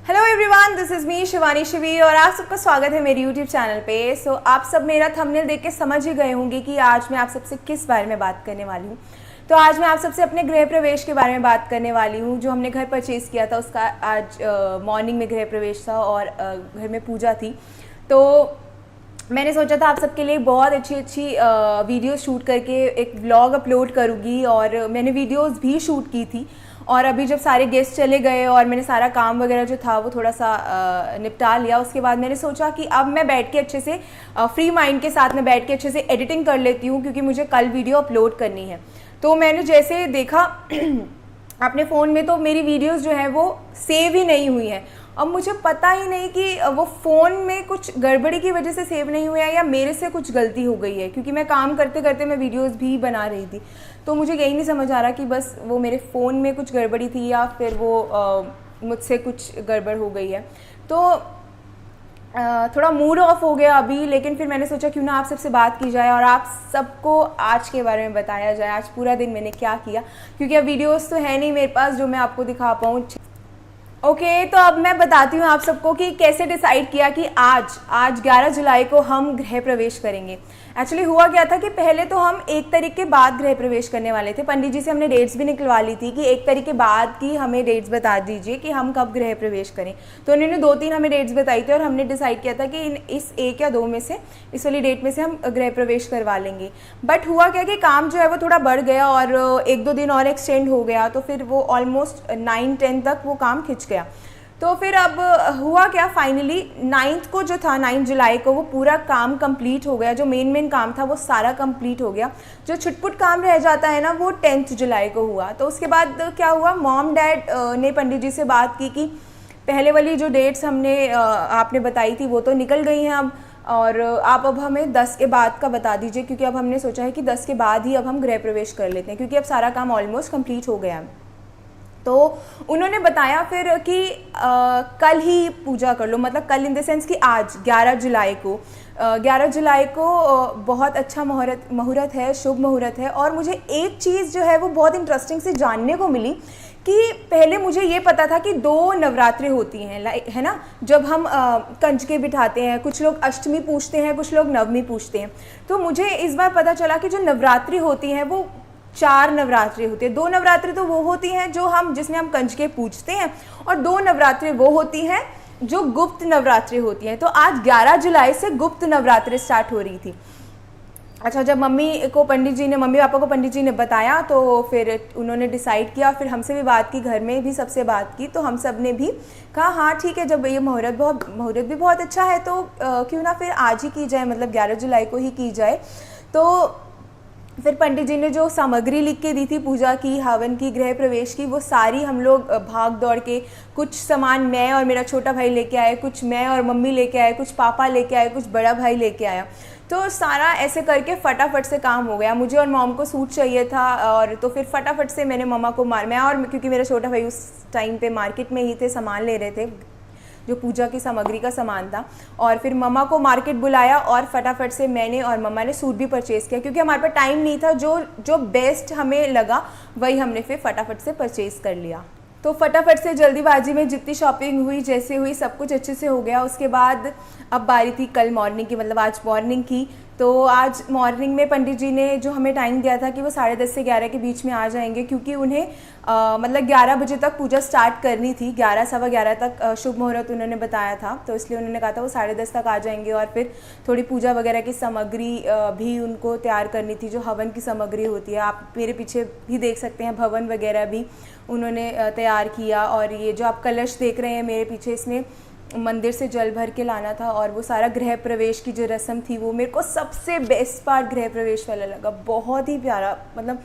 Hello everyone, this is me Shivani Shivi और आप सबका स्वागत है मेरे यूट्यूब चैनल पे। सो आप सब मेरा थंबनेल देख के समझ ही गए होंगे कि आज मैं आप सबसे किस बारे में बात करने वाली हूँ। तो आज मैं आप सबसे अपने गृह प्रवेश के बारे में बात करने वाली हूँ। जो हमने घर परचेज़ किया था उसका आज मॉर्निंग में गृह प्रवेश था और घर में पूजा थी। तो मैंने सोचा था आप सबके लिए बहुत अच्छी वीडियो शूट करके एक व्लॉग अपलोड करूँगी और मैंने वीडियोज़ भी शूट की थी। और अभी जब सारे गेस्ट चले गए और मैंने सारा काम वगैरह जो था वो थोड़ा सा निपटा लिया, उसके बाद मैंने सोचा कि अब मैं बैठ के अच्छे से फ्री माइंड के साथ में बैठ के अच्छे से एडिटिंग कर लेती हूँ, क्योंकि मुझे कल वीडियो अपलोड करनी है। तो मैंने जैसे देखा अपने फ़ोन में तो मेरी वीडियोस जो है वो सेव ही नहीं हुई हैं। अब मुझे पता ही नहीं कि वो फ़ोन में कुछ गड़बड़ी की वजह से सेव नहीं हुआ है या मेरे से कुछ गलती हो गई है, क्योंकि मैं काम करते करते मैं वीडियोस भी बना रही थी। तो मुझे यही नहीं समझ आ रहा कि बस वो मेरे फ़ोन में कुछ गड़बड़ी थी या फिर वो मुझसे कुछ गड़बड़ हो गई है। तो थोड़ा मूड ऑफ हो गया अभी, लेकिन फिर मैंने सोचा क्यों ना आप सबसे बात की जाए और आप सबको आज के बारे में बताया जाए, आज पूरा दिन मैंने क्या किया, क्योंकि अब वीडियोस तो है नहीं मेरे पास जो मैं आपको दिखा पाऊँ। ओके, तो अब मैं बताती हूँ आप सबको कि कैसे डिसाइड किया कि आज 11 जुलाई को हम गृह प्रवेश करेंगे। एक्चुअली हुआ क्या था कि पहले तो हम 1 तारीख के बाद गृह प्रवेश करने वाले थे। पंडित जी से हमने डेट्स भी निकलवा ली थी कि 1 तारीख के बाद की हमें डेट्स बता दीजिए कि हम कब गृह प्रवेश करें। तो उन्होंने 2-3 हमें डेट्स बताई थी और हमने डिसाइड किया था कि इस 1 या 2 में से, इस वाली डेट में से हम गृह प्रवेश करवा लेंगे। बट हुआ क्या कि काम जो है वो थोड़ा बढ़ गया और 1-2 दिन और एक्सटेंड हो गया, तो फिर वो ऑलमोस्ट 9-10 तक वो काम खिंच गया। तो फिर अब हुआ क्या, फाइनली 9th को जो था, 9 जुलाई को वो पूरा काम कंप्लीट हो गया। जो मेन काम था वो सारा कंप्लीट हो गया। जो छुटपुट काम रह जाता है ना वो 10th जुलाई को हुआ। तो उसके बाद क्या हुआ, मॉम डैड ने पंडित जी से बात की कि पहले वाली जो डेट्स हमने आपने बताई थी वो तो निकल गई हैं अब, और आप अब हमें 10 के बाद का बता दीजिए, क्योंकि अब हमने सोचा है कि 10 के बाद ही अब हम गृह प्रवेश कर लेते हैं, क्योंकि अब सारा काम ऑलमोस्ट कंप्लीट हो गया है। तो उन्होंने बताया फिर कि कल ही पूजा कर लो, मतलब कल इन द सेंस कि आज 11 जुलाई को 11 जुलाई को बहुत अच्छा मुहूर्त है, शुभ मुहूर्त है। और मुझे एक चीज़ जो है वो बहुत इंटरेस्टिंग से जानने को मिली कि पहले मुझे ये पता था कि 2 नवरात्रि होती हैं, है ना, जब हम कंजके बिठाते हैं। कुछ लोग अष्टमी पूछते हैं, कुछ लोग नवमी पूछते हैं। तो मुझे इस बार पता चला कि जो नवरात्रि होती हैं वो 4 नवरात्रि होती है। 2 नवरात्रि तो वो होती हैं जो हम जिसमें हम कंजके पूजते हैं, और 2 नवरात्रि वो होती हैं जो गुप्त नवरात्रि होती हैं। तो आज 11 जुलाई से गुप्त नवरात्रि स्टार्ट हो रही थी। अच्छा, जब मम्मी पापा को पंडित जी ने बताया तो फिर उन्होंने डिसाइड किया, फिर हमसे भी बात की, घर में भी सबसे बात की। तो हम सब ने भी कहा हाँ ठीक है, जब ये मुहूर्त भी बहुत अच्छा है तो क्यों ना फिर आज ही की जाए, मतलब 11 जुलाई को ही की जाए। तो फिर पंडित जी ने जो सामग्री लिख के दी थी पूजा की, हवन की, गृह प्रवेश की, वो सारी हम लोग भाग दौड़ के, कुछ सामान मैं और मेरा छोटा भाई लेके आए, कुछ मैं और मम्मी लेके आए, कुछ पापा लेके आए, कुछ बड़ा भाई लेके आया। तो सारा ऐसे करके फटाफट से काम हो गया। मुझे और मॉम को सूट चाहिए था, और तो फिर फटाफट से मैंने मम्मा को क्योंकि मेरा छोटा भाई उस टाइम पे मार्केट में ही थे, सामान ले रहे थे, जो पूजा की सामग्री का सामान था। और फिर मम्मा को मार्केट बुलाया और फटाफट से मैंने और मम्मा ने सूट भी परचेज़ किया, क्योंकि हमारे पास टाइम नहीं था। जो बेस्ट हमें लगा वही हमने फिर फटाफट से परचेज़ कर लिया। तो फटाफट से जल्दीबाजी में जितनी शॉपिंग हुई, जैसे हुई, सब कुछ अच्छे से हो गया। उसके बाद अब बारी थी कल मॉर्निंग की, मतलब आज मॉर्निंग की। तो आज मॉर्निंग में पंडित जी ने जो हमें टाइम दिया था कि वो 10:30 से 11 के बीच में आ जाएंगे, क्योंकि उन्हें मतलब 11 बजे तक पूजा स्टार्ट करनी थी। 11 सवा 11 तक शुभ मुहूर्त उन्होंने बताया था, तो इसलिए उन्होंने कहा था वो 10:30 तक आ जाएंगे। और फिर थोड़ी पूजा वगैरह की सामग्री भी उनको तैयार करनी थी, जो हवन की सामग्री होती है। आप मेरे पीछे भी देख सकते हैं, भवन वगैरह भी उन्होंने तैयार किया। और ये जो आप कलश देख रहे हैं मेरे पीछे, इसमें मंदिर से जल भर के लाना था। और वो सारा गृह प्रवेश की जो रस्म थी, वो मेरे को सबसे बेस्ट पार्ट गृह प्रवेश वाला लगा। बहुत ही प्यारा, मतलब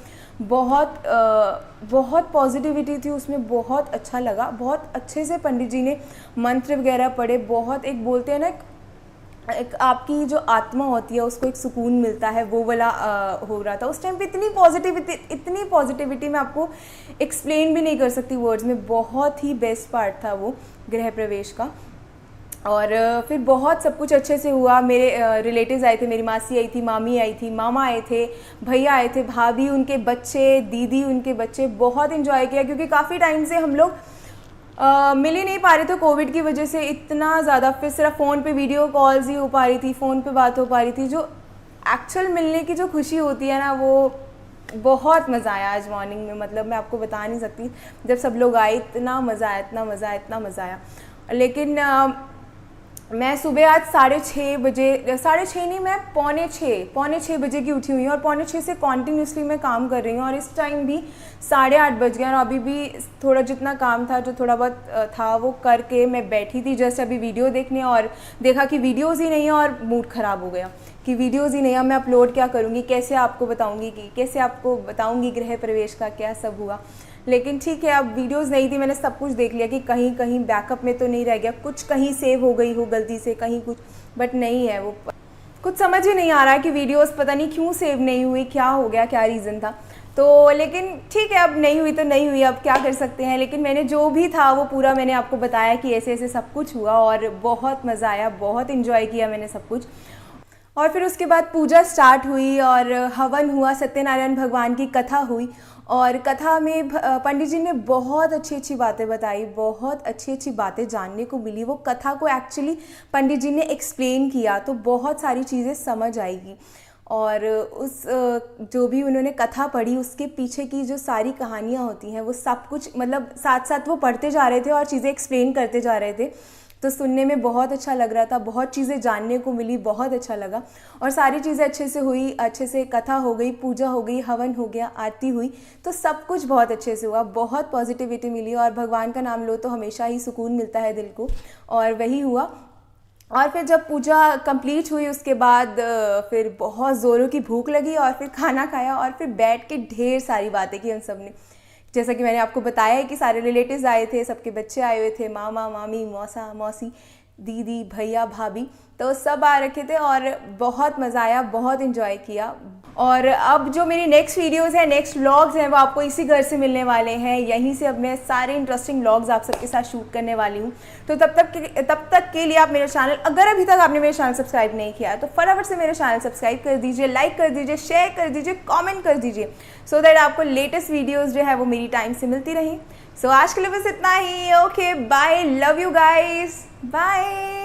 बहुत पॉजिटिविटी थी उसमें, बहुत अच्छा लगा। बहुत अच्छे से पंडित जी ने मंत्र वगैरह पढ़े। बहुत, एक बोलते हैं ना, एक आपकी जो आत्मा होती है उसको एक सुकून मिलता है, वो वाला हो रहा था उस टाइम पे। इतनी पॉजिटिविटी मैं आपको एक्सप्लेन भी नहीं कर सकती वर्ड्स में। बहुत ही बेस्ट पार्ट था वो गृह प्रवेश का। और फिर बहुत सब कुछ अच्छे से हुआ। मेरे रिलेटिव्स आए थे, मेरी मासी आई थी, मामी आई थी, मामा आए थे, भैया आए थे, भाभी, उनके बच्चे, दीदी, उनके बच्चे। बहुत इन्जॉय किया, क्योंकि काफ़ी टाइम से हम लोग मिल ही नहीं पा रहे थे कोविड की वजह से इतना ज़्यादा, फिर सिर्फ फ़ोन पे वीडियो कॉल्स ही हो पा रही थी, फ़ोन पे बात हो पा रही थी। जो एक्चुअल मिलने की जो खुशी होती है ना, वो बहुत मज़ा आया आज मॉर्निंग में, मतलब मैं आपको बता नहीं सकती। जब सब लोग आए इतना मज़ा आया, इतना मज़ा आया, इतना मज़ा आया। लेकिन मैं सुबह आज 6:30 बजे, 6:30 नहीं, मैं पौने छः बजे की उठी हुई हूँ और पौने 6 से कॉन्टीन्यूसली मैं काम कर रही हूँ। और इस टाइम भी 8:30 बज गए और अभी भी थोड़ा जितना काम था, जो थोड़ा बहुत था, वो करके मैं बैठी थी जस्ट अभी वीडियो देखने, और देखा कि वीडियोज़ ही नहीं है और मूड ख़राब हो गया कि वीडियोज़ ही नहीं है। मैं अपलोड क्या करूँगी, कैसे आपको बताऊँगी गृह प्रवेश का क्या सब हुआ। लेकिन ठीक है, अब वीडियोस नहीं थी, मैंने सब कुछ देख लिया कि कहीं कहीं बैकअप में तो नहीं रह गया, कुछ कहीं सेव हो गई हो गलती से कहीं कुछ, बट नहीं है। वो कुछ समझ ही नहीं आ रहा है कि वीडियोस पता नहीं क्यों सेव नहीं हुई, क्या हो गया, क्या रीज़न था। तो लेकिन ठीक है, अब नहीं हुई तो नहीं हुई, अब क्या कर सकते हैं। लेकिन मैंने जो भी था वो पूरा मैंने आपको बताया कि ऐसे ऐसे सब कुछ हुआ और बहुत मज़ा आया, बहुत इन्जॉय किया मैंने सब कुछ। और फिर उसके बाद पूजा स्टार्ट हुई और हवन हुआ, सत्यनारायण भगवान की कथा हुई। और कथा में पंडित जी ने बहुत अच्छी अच्छी बातें बताई, बहुत अच्छी अच्छी बातें जानने को मिली। वो कथा को एक्चुअली पंडित जी ने एक्सप्लेन किया तो बहुत सारी चीज़ें समझ आएगी। और उस जो भी उन्होंने कथा पढ़ी उसके पीछे की जो सारी कहानियाँ होती हैं वो सब कुछ, मतलब साथ साथ वो पढ़ते जा रहे थे और चीज़ें एक्सप्लेन करते जा रहे थे। तो सुनने में बहुत अच्छा लग रहा था, बहुत चीज़ें जानने को मिली, बहुत अच्छा लगा। और सारी चीज़ें अच्छे से हुई, अच्छे से कथा हो गई, पूजा हो गई, हवन हो गया, आरती हुई, तो सब कुछ बहुत अच्छे से हुआ, बहुत पॉजिटिविटी मिली। और भगवान का नाम लो तो हमेशा ही सुकून मिलता है दिल को, और वही हुआ। और फिर जब पूजा कंप्लीट हुई उसके बाद फिर बहुत ज़ोरों की भूख लगी और फिर खाना खाया और फिर बैठ के ढेर सारी बातें की हम सब ने। जैसा कि मैंने आपको बताया है कि सारे रिलेटिव्स आए थे, सबके बच्चे आए हुए थे, मामा मामी मौसा मौसी दीदी भैया भाभी, तो सब आ रखे थे और बहुत मज़ा आया, बहुत इन्जॉय किया। और अब जो मेरी नेक्स्ट वीडियोज़ हैं, नेक्स्ट व्लॉग्स हैं, वो आपको इसी घर से मिलने वाले हैं। यहीं से अब मैं सारे इंटरेस्टिंग व्लॉग्स आप सबके साथ शूट करने वाली हूँ। तो तब तक के लिए आप मेरे चैनल, अगर अभी तक आपने मेरे चैनल सब्सक्राइब नहीं किया तो फटाफट से मेरे चैनल सब्सक्राइब कर दीजिए, लाइक कर दीजिए, शेयर कर दीजिए, कॉमेंट कर दीजिए, सो दैट आपको लेटेस्ट वीडियोज़ जो है वो मेरी टाइम से मिलती रहें। सो आज के लिए बस इतना ही। Okay bye, love you guys, bye.